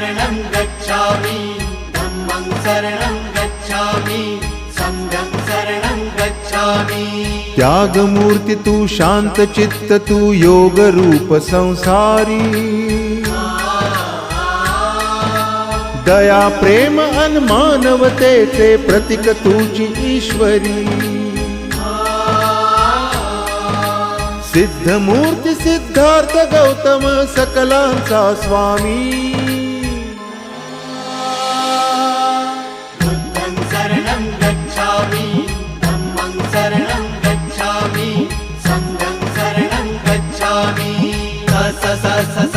शरणं गच्छामि धम्मं शरणं गच्छामि संघं शरणं गच्छामि। त्यागमूर्ति तू शांत चित्त तू योग रूप संसारी दया प्रेम अन मानवतेचे प्रतीक तुझी ईश्वरी सिद्धमूर्ती सिद्धार्थ गौतम सकलांचा स्वामी बुद्धं शरणं गच्छामि धम्मं शरणं गच्छामि संघं शरणं गच्छामि। स स स स